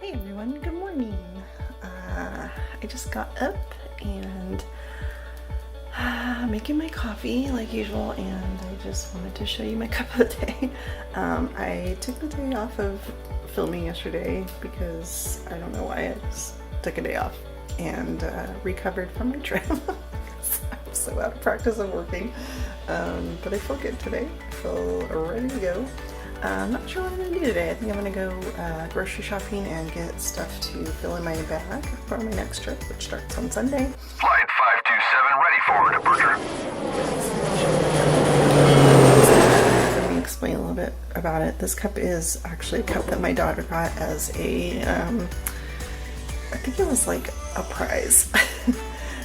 Hey everyone, good morning. I just got up and making my coffee like usual, and I just wanted to show you my cup of the day. I took the day off of filming yesterday because I don't know why, I just took a day off and recovered from my trip. I'm so out of practice of working, but I feel good today. I feel ready to go. I'm not sure what I'm going to do today. I think I'm going to go grocery shopping and get stuff to fill in my bag for my next trip, which starts on Sunday. Flight 527 ready for departure. Let me explain a little bit about it. This cup is actually a cup that my daughter got as a, I think it was like a prize.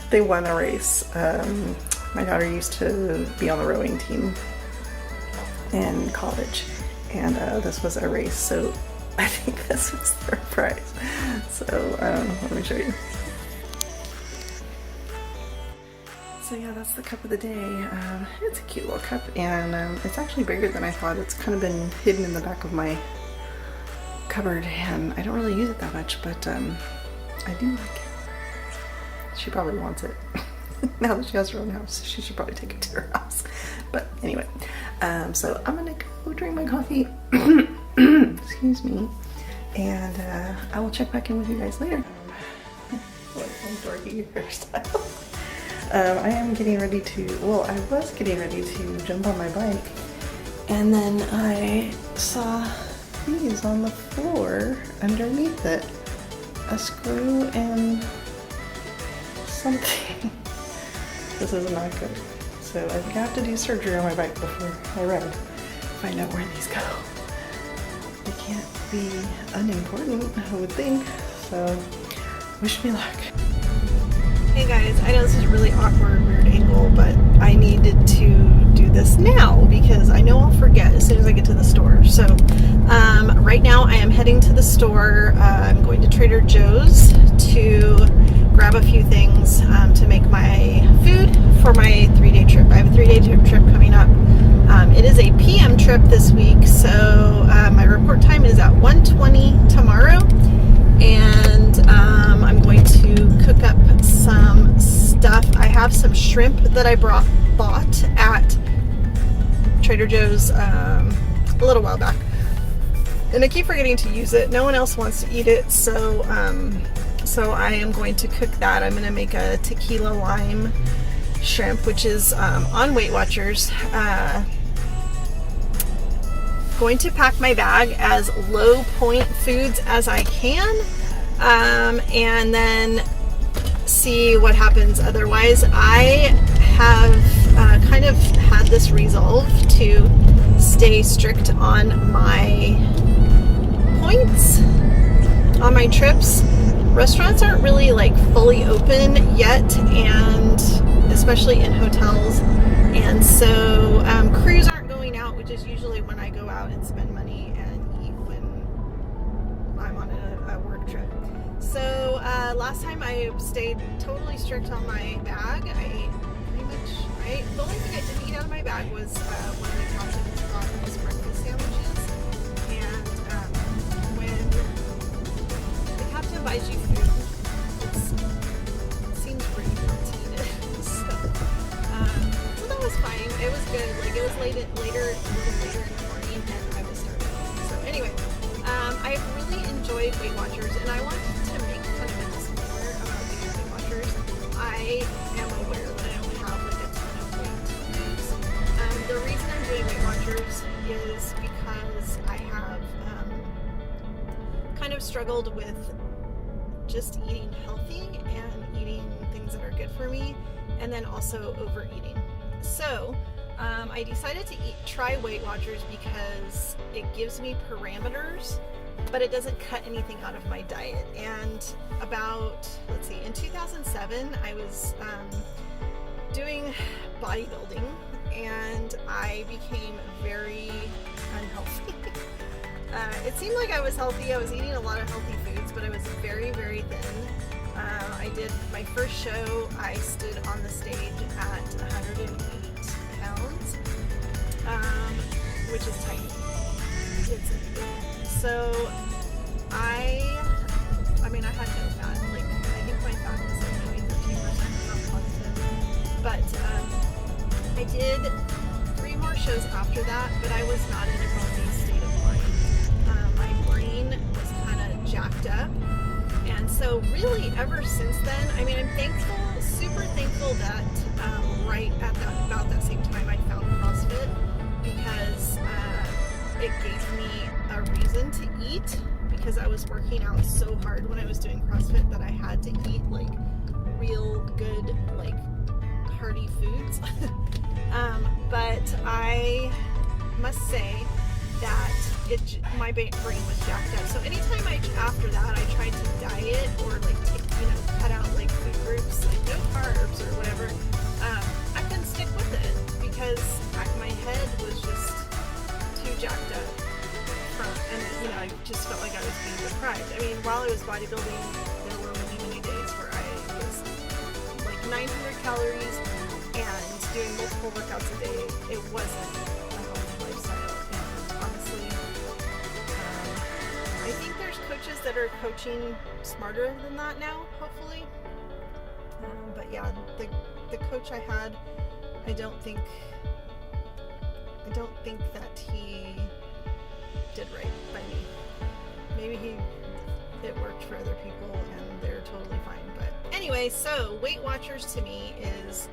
They won a race. My daughter used to be on the rowing team in college, and this was a race, so I think this was their prize. So let me show you. So yeah, that's the cup of the day. It's a cute little cup, and it's actually bigger than I thought. It's kind of been hidden in the back of my cupboard, and I don't really use it that much, but I do like it. She probably wants it. Now that she has her own house, she should probably take it to her house. But anyway, so I'm gonna go drink my coffee, excuse me, and I will check back in with you guys later. Like my dorky hairstyle. I am getting ready to, well, I was getting ready to jump on my bike, and then I saw these on the floor underneath it. A screw and something. This is not good. So I think I have to do surgery on my bike before I ride. Find out where these go. They can't be unimportant, I would think. So wish me luck. Hey guys, I know this is a really awkward, weird angle, but I needed to do this now because I know I'll forget as soon as I get to the store. So right now I am heading to the store. I'm going to Trader Joe's to grab a few things to make my food for my 3-day trip. I have a 3-day trip coming up. It is a PM trip this week, so my report time is at 1:20 tomorrow, and I'm going to cook up some stuff. I have some shrimp that I bought at Trader Joe's a little while back, and I keep forgetting to use it. No one else wants to eat it, so I am going to cook that. I'm going to make a tequila lime shrimp, which is on Weight Watchers. Going to pack my bag as low point foods as I can, and then see what happens otherwise. I have kind of had this resolve to stay strict on my points on my trips. Restaurants aren't really like fully open yet, and especially in hotels, and so crews aren't going out, which is usually when I go out and spend money and eat when I'm on a work trip. So last time I stayed totally strict on my bag. I ate pretty much, right? The only thing I didn't eat out of my bag was one of the captain's got these breakfast sandwiches, and when the captain buys you food, it seems pretty hard to eat it. So that was fine. It was good. Like, it was later in the morning, and I was starving. So anyway, I really enjoyed Weight Watchers, and I wanted to make kind of a disclaimer about doing Weight Watchers. I am aware that I don't have like a ton of weight to lose. The reason I'm doing Weight Watchers is because I have kind of struggled with just eating healthy and eating things that are good for me, and then also overeating. So I decided to try Weight Watchers because it gives me parameters, but it doesn't cut anything out of my diet. And about, let's see, in 2007 I was doing bodybuilding, and I became very unhealthy. It seemed like I was healthy. I was eating a lot of healthy foods, but I was very, very thin. I did my first show. I stood on the stage at 108 pounds, which is tiny. So I shows after that, but I was not in a healthy state of mind. My brain was kind of jacked up. And so really ever since then, I mean, I'm thankful, super thankful that right at about that same time I found CrossFit, because it gave me a reason to eat, because I was working out so hard when I was doing CrossFit that I had to eat like real good, like hearty foods. But I must say that my brain was jacked up. So anytime after that I tried to diet or like cut out like food groups, like no carbs or whatever, I couldn't stick with it because my head was just too jacked up. And I just felt like I was being deprived. I mean, while I was bodybuilding, there were many days where I was like 900 calories and doing multiple workouts a day. It wasn't a healthy lifestyle. And honestly, I think there's coaches that are coaching smarter than that now, hopefully. But yeah, the coach I had, I don't think that he did right by me. Maybe it worked for other people and they're totally fine. But anyway, so Weight Watchers to me is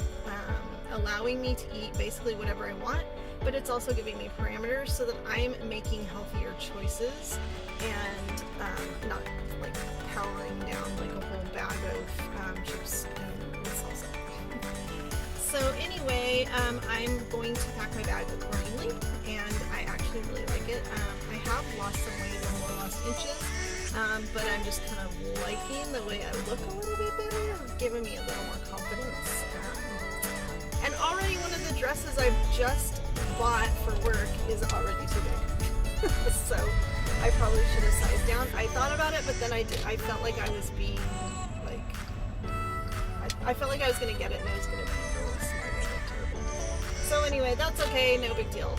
allowing me to eat basically whatever I want, but it's also giving me parameters so that I'm making healthier choices and not like powering down like a whole bag of chips and salsa. So anyway, I'm going to pack my bag accordingly, and I actually really like it. I have lost some weight or more lost inches, but I'm just kind of liking the way I look a little bit better, giving me a little more confidence. And already one of the dresses I've just bought for work is already too big. So I probably should have sized down. I thought about it, but then I felt like I was being like, I felt like I was going to get it and it was going to be really smart and terrible. So anyway, that's okay, no big deal.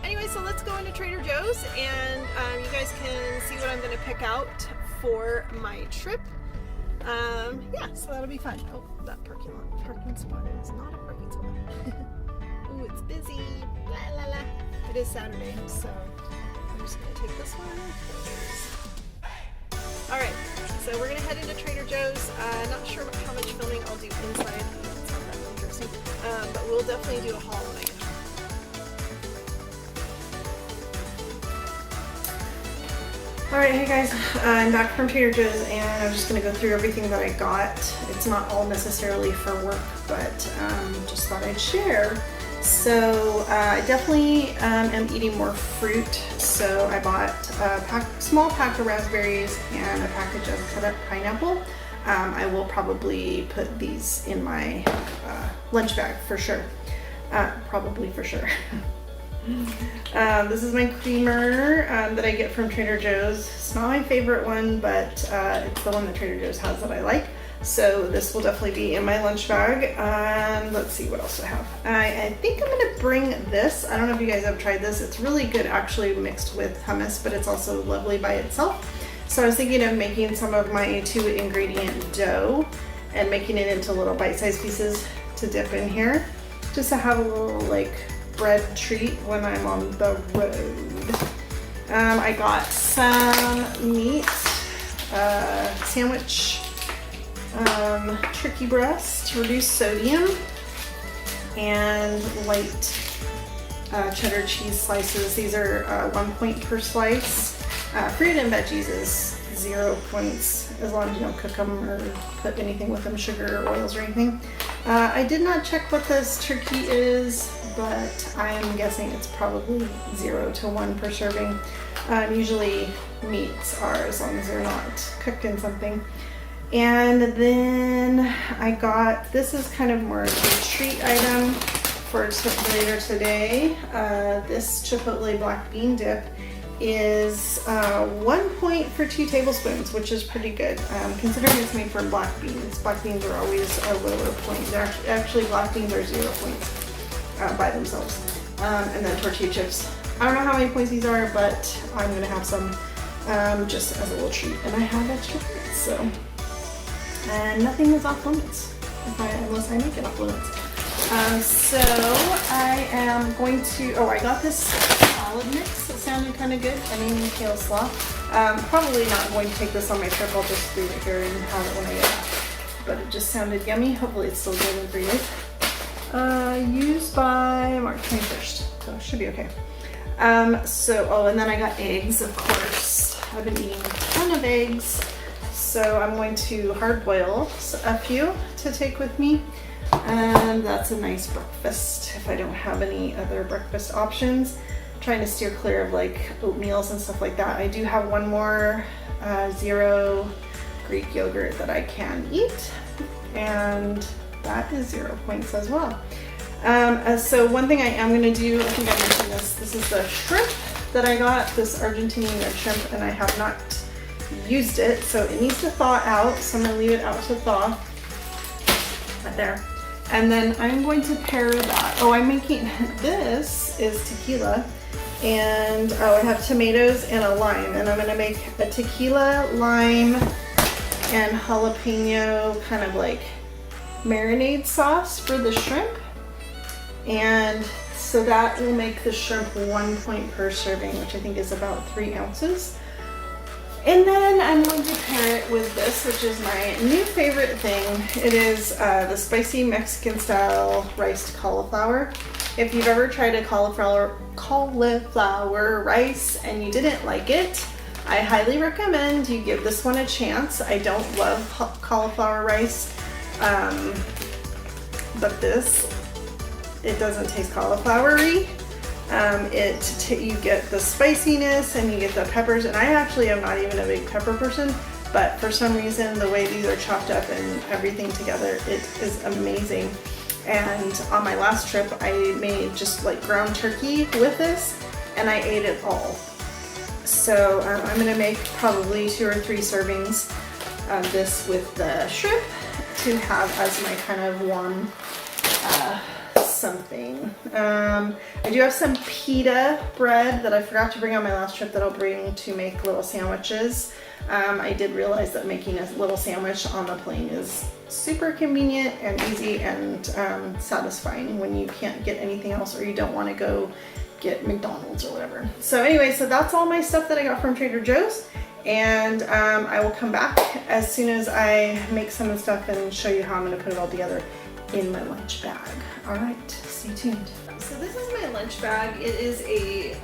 Anyway, so let's go into Trader Joe's and you guys can see what I'm going to pick out for my trip. Yeah, so that'll be fun. Oh, that parking spot is not a parking spot. Ooh, it's busy. La la la. It is Saturday, so I'm just gonna take this one. Alright, so we're gonna head into Trader Joe's. Not sure how much filming I'll do inside. It's not that interesting. But we'll definitely do a haul when I get home. Alright, hey guys, I'm back from Trader Joe's and I'm just going to go through everything that I got. It's not all necessarily for work, but just thought I'd share. So I definitely am eating more fruit, so I bought a small pack of raspberries and a package of cut up pineapple. I will probably put these in my lunch bag for sure. Probably for sure. This is my creamer that I get from Trader Joe's. It's not my favorite one, but it's the one that Trader Joe's has that I like. So this will definitely be in my lunch bag. Let's see what else I have. I think I'm gonna bring this. I don't know if you guys have tried this. It's really good actually mixed with hummus, but it's also lovely by itself. So I was thinking of making some of my 2-ingredient dough and making it into little bite-sized pieces to dip in here, just to have a little like bread treat when I'm on the road. I got some meat, sandwich, turkey breast to reduce sodium, and light cheddar cheese slices. These are 1 point per slice. Fruit and veggies is 0 points as long as you don't cook them or put anything with them, sugar or oils or anything. I did not check what this turkey is, but I am guessing it's probably 0 to 1 per serving. Usually meats are, as long as they're not cooked in something. And then I got, this is kind of more of a treat item for later today. This Chipotle black bean dip is 1 point for 2 tablespoons, which is pretty good. Considering it's made from black beans. Black beans are always a lower point. Actually, black beans are 0 points by themselves. And then tortilla chips. I don't know how many points these are, but I'm gonna have some just as a little treat. And I have extra points, so. And nothing is off limits, unless I make it off limits. So I am going to, I got this salad mix that sounded kind of good. I mean, kale slaw. Probably not going to take this on my trip. I'll just leave it here and have it when I get back. But it just sounded yummy. Hopefully it's still good ingredients. Used by March 21st, so it should be okay. And then I got eggs, of course. I've been eating a ton of eggs, so I'm going to hard boil a few to take with me. And that's a nice breakfast if I don't have any other breakfast options. I'm trying to steer clear of like oatmeals and stuff like that. I do have one more zero Greek yogurt that I can eat, and that is 0 points as well. So one thing I am going to do, I think I mentioned this is the shrimp that I got, this Argentinian red shrimp, and I have not used it, so it needs to thaw out, so I'm going to leave it out to thaw. Right there. And then I'm going to pair that. I'm making, this is tequila, and I have tomatoes and a lime, and I'm going to make a tequila, lime, and jalapeno kind of like marinade sauce for the shrimp. And so that will make the shrimp 1 point per serving, which I think is about 3 ounces. And then I'm going to pair it with this, which is my new favorite thing. It is the spicy Mexican style riced cauliflower. If you've ever tried a cauliflower rice and you didn't like it, I highly recommend you give this one a chance. I don't love cauliflower rice, but this, it doesn't taste cauliflowery. You get the spiciness and you get the peppers, and I actually am not even a big pepper person, but for some reason the way these are chopped up and everything together, it is amazing. And on my last trip I made just like ground turkey with this, and I ate it all. So I'm gonna make probably 2 or 3 servings of this with the shrimp to have as my kind of warm something. I do have some pita bread that I forgot to bring on my last trip that I'll bring to make little sandwiches. I did realize that making a little sandwich on the plane is super convenient and easy and satisfying when you can't get anything else or you don't want to go get McDonald's or whatever. So anyway, so that's all my stuff that I got from Trader Joe's, and I will come back as soon as I make some of the stuff and show you how I'm going to put it all together in my lunch bag. All right, stay tuned. So this is my lunch bag. It is a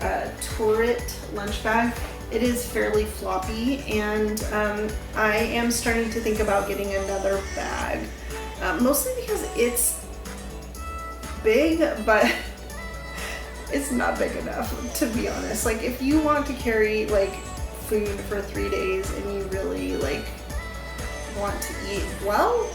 turret lunch bag. It is fairly floppy, and I am starting to think about getting another bag, mostly because it's big, but it's not big enough, to be honest. Like, if you want to carry like food for 3 days and you really like want to eat well,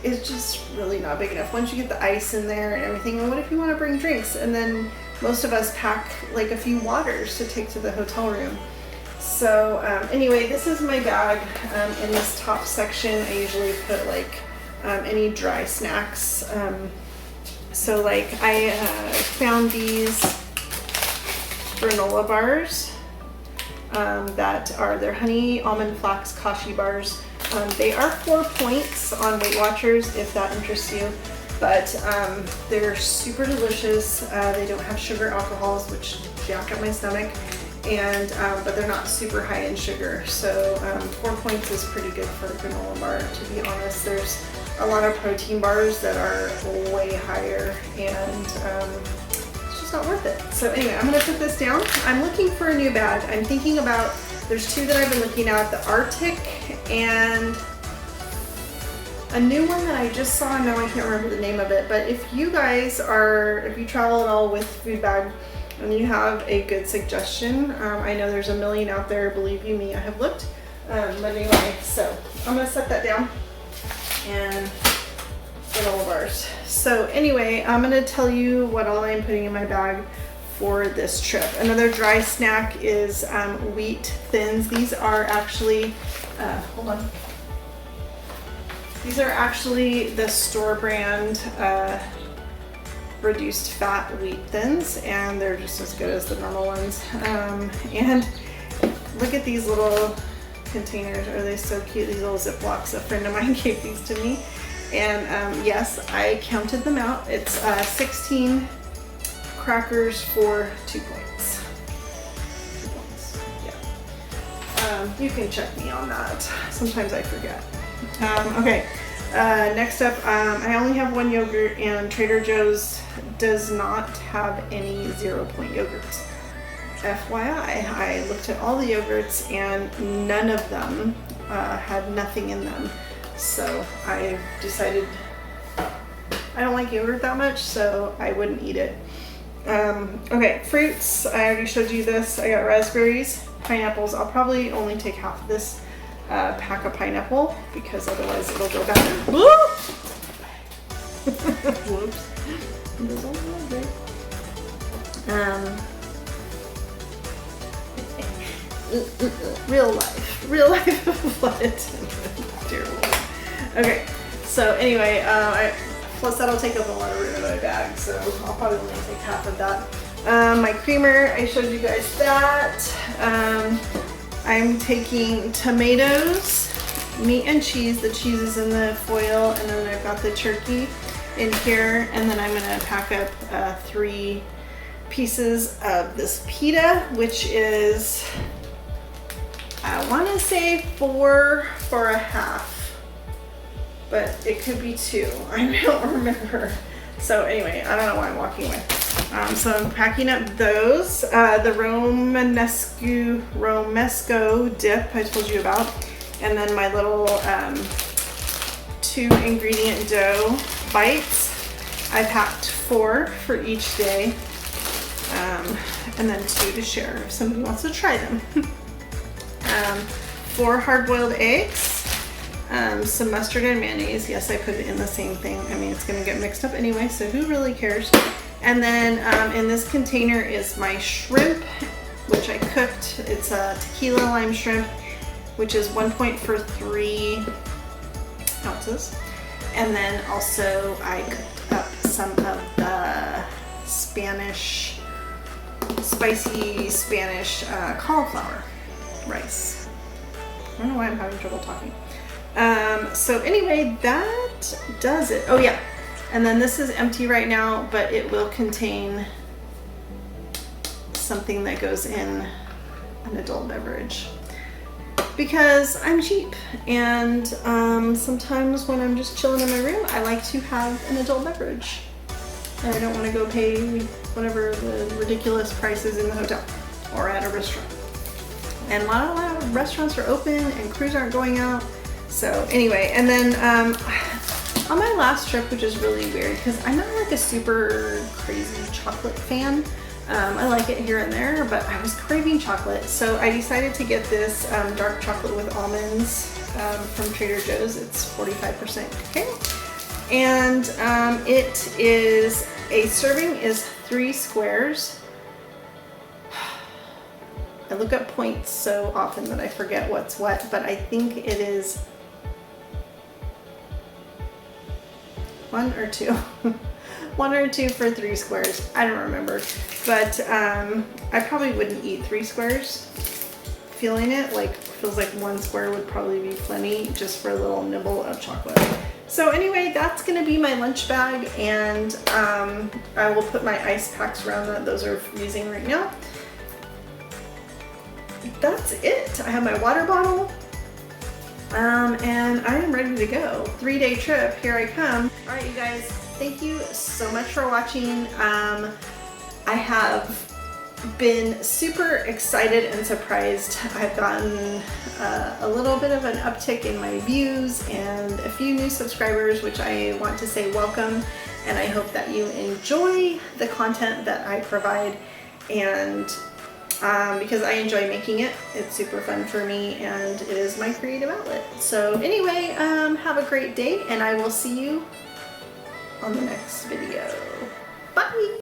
it's just really not big enough. Once you get the ice in there and everything, and what if you want to bring drinks? And then most of us pack like a few waters to take to the hotel room. So anyway, this is my bag. In this top section, I usually put like any dry snacks. So like I found these granola bars that are their honey almond flax kashi bars. They are 4 points on Weight Watchers if that interests you, but they're super delicious. They don't have sugar alcohols, which jack up my stomach, and but they're not super high in sugar. So 4 points is pretty good for a granola bar, to be honest. There's a lot of protein bars that are way higher, and it's just not worth it. So anyway, I'm gonna put this down. I'm looking for a new bag. I'm thinking about, there's 2 that I've been looking at, the Arctic and a new one that I just saw. Now I can't remember the name of it, but if you guys are, if you travel at all with food bag and you have a good suggestion, I know there's a million out there, believe you me, I have looked. But anyway, so I'm gonna set that down and granola bars. So anyway, I'm gonna tell you what all I'm putting in my bag for this trip. Another dry snack is wheat thins. These are actually, hold on. These are actually the store brand reduced fat wheat thins, and they're just as good as the normal ones. And look at these little containers. Are they so cute? These little Ziplocs. A friend of mine gave these to me. And yes, I counted them out. It's 16 crackers for 2 points. 2 points, yeah. You can check me on that. Sometimes I forget. Okay, next up, I only have 1 yogurt, and Trader Joe's does not have any 0-point yogurts. FYI, I looked at all the yogurts and none of them had nothing in them. So I decided I don't like yogurt that much, so I wouldn't eat it. Okay, fruits, I already showed you this. I got raspberries, pineapples. I'll probably only take half of this pack of pineapple because otherwise it'll go bad. Whoops. There's only one there. Real life what? Dear Lord. Okay, so anyway, plus that'll take up a lot of room in my bag, so I'll probably only take half of that. My creamer, I showed you guys that. I'm taking tomatoes, meat and cheese. The cheese is in the foil, and then I've got the turkey in here, and then I'm gonna pack up 3 pieces of this pita, which is, I want to say 4 for a half, but it could be 2. I don't remember. So anyway, I don't know why I'm walking away. So I'm packing up those. The Romesco dip I told you about, and then my little 2 ingredient dough bites. I packed 4 for each day, and then 2 to share if somebody wants to try them. 4 hard-boiled eggs, some mustard and mayonnaise. Yes, I put it in the same thing. I mean, it's gonna get mixed up anyway, so who really cares? And then in this container is my shrimp, which I cooked. It's a tequila lime shrimp, which is 1 point for 3 ounces. And then also I cooked up some of the spicy Spanish cauliflower rice. I don't know why I'm having trouble talking. So anyway, that does it. Oh yeah, and then this is empty right now, but it will contain something that goes in an adult beverage because I'm cheap, and sometimes when I'm just chilling in my room, I like to have an adult beverage, and I don't want to go pay whatever the ridiculous prices in the hotel or at a restaurant. And a lot of restaurants are open and crews aren't going out. So anyway, and then on my last trip, which is really weird because I'm not like a super crazy chocolate fan. I like it here and there, but I was craving chocolate. So I decided to get this dark chocolate with almonds from Trader Joe's. It's 45% cacao. And it is, a serving is 3 squares. I look up points so often that I forget what's what, but I think it is 1 or 2. 1 or 2 for 3 squares. I don't remember, but I probably wouldn't eat 3 squares. Feeling it, like, feels like 1 square would probably be plenty just for a little nibble of chocolate. So anyway, that's gonna be my lunch bag, and I will put my ice packs around that. Those are freezing right now. That's it. I have my water bottle, and I am ready to go. 3-day trip, here I come. All right, you guys, thank you so much for watching. I have been super excited and surprised. I've gotten a little bit of an uptick in my views and a few new subscribers, which I want to say welcome, and I hope that you enjoy the content that I provide, and because I enjoy making it. It's super fun for me, and it is my creative outlet. So anyway, have a great day, and I will see you on the next video. Bye!